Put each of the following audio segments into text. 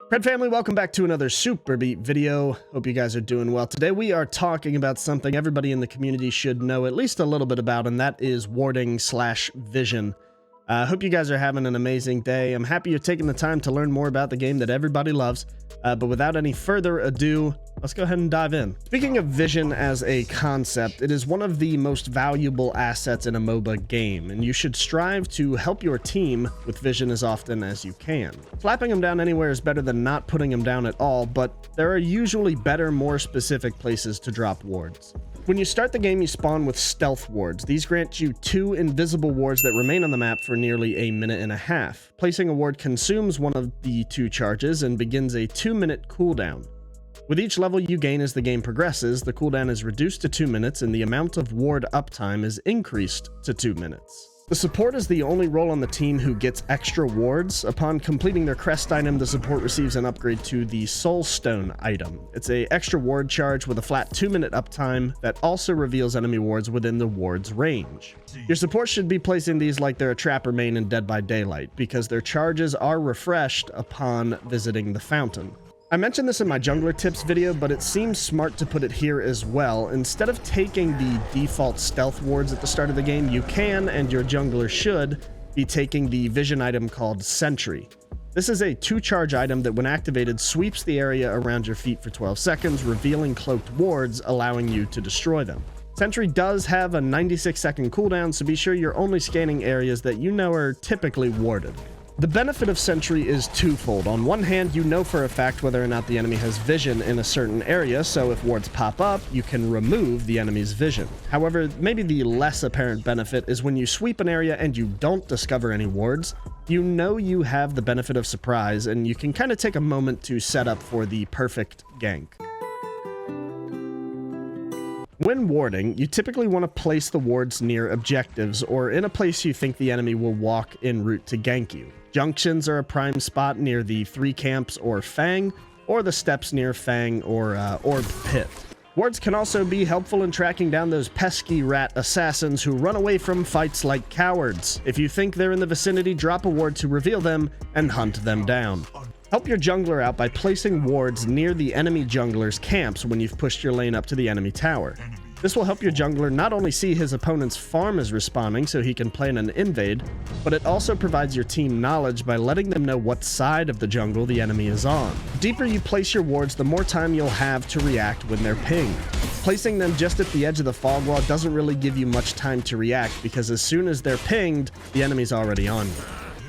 Pred family, welcome back to another Super Beat video. Hope you guys are doing well. Today we are talking about something everybody in the community should know at least a little bit about, and that is warding/vision. Hope you guys are having an amazing day. I'm happy you're taking the time to learn more about the game that everybody loves. But without any further ado, let's go ahead and dive in. Speaking of vision as a concept, it is one of the most valuable assets in a MOBA game, and you should strive to help your team with vision as often as you can. Slapping them down anywhere is better than not putting them down at all, but there are usually better, more specific places to drop wards. When you start the game, you spawn with stealth wards. These grant you 2 invisible wards that remain on the map for nearly a minute and a half. Placing a ward consumes one of the 2 charges and begins a 2-minute cooldown. With each level you gain as the game progresses, the cooldown is reduced to 2 minutes and the amount of ward uptime is increased to 2 minutes. The support is the only role on the team who gets extra wards. Upon completing their crest item, the support receives an upgrade to the Soul Stone item. It's an extra ward charge with a flat 2-minute uptime that also reveals enemy wards within the ward's range. Your support should be placing these like they're a Trapper main in Dead by Daylight, because their charges are refreshed upon visiting the fountain. I mentioned this in my jungler tips video, but it seems smart to put it here as well. Instead of taking the default stealth wards at the start of the game, you can, and your jungler should, be taking the vision item called Sentry. This is a 2-charge item that when activated sweeps the area around your feet for 12 seconds, revealing cloaked wards, allowing you to destroy them. Sentry does have a 96-second cooldown, so be sure you're only scanning areas that you know are typically warded. The benefit of Sentry is twofold. On one hand, you know for a fact whether or not the enemy has vision in a certain area, so if wards pop up, you can remove the enemy's vision. However, maybe the less apparent benefit is when you sweep an area and you don't discover any wards, you know you have the benefit of surprise, and you can kind of take a moment to set up for the perfect gank. When warding, you typically want to place the wards near objectives or in a place you think the enemy will walk en route to gank you. Junctions are a prime spot near the 3 camps or Fang, or the steps near Fang or Orb Pit. Wards can also be helpful in tracking down those pesky rat assassins who run away from fights like cowards. If you think they're in the vicinity, drop a ward to reveal them and hunt them down. Help your jungler out by placing wards near the enemy jungler's camps when you've pushed your lane up to the enemy tower. This will help your jungler not only see his opponent's farm is respawning so he can plan an invade, but it also provides your team knowledge by letting them know what side of the jungle the enemy is on. The deeper you place your wards, the more time you'll have to react when they're pinged. Placing them just at the edge of the fog wall doesn't really give you much time to react, because as soon as they're pinged, the enemy's already on you.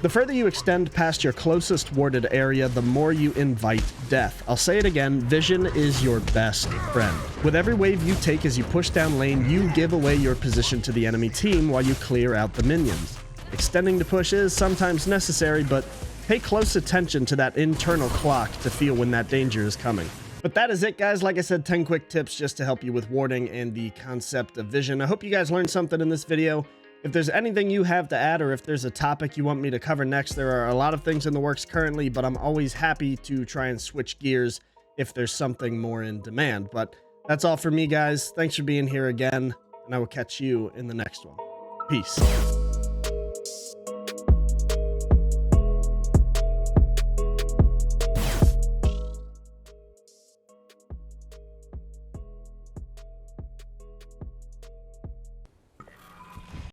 The further you extend past your closest warded area, the more you invite death. I'll say it again, vision is your best friend. With every wave you take as you push down lane, you give away your position to the enemy team while you clear out the minions. Extending the push is sometimes necessary, but pay close attention to that internal clock to feel when that danger is coming. But that is it, guys. Like I said, 10 quick tips just to help you with warding and the concept of vision. I hope you guys learned something in this video. If there's anything you have to add, or if there's a topic you want me to cover next, there are a lot of things in the works currently, but I'm always happy to try and switch gears if there's something more in demand. But that's all for me, guys. Thanks for being here again, and I will catch you in the next one. Peace.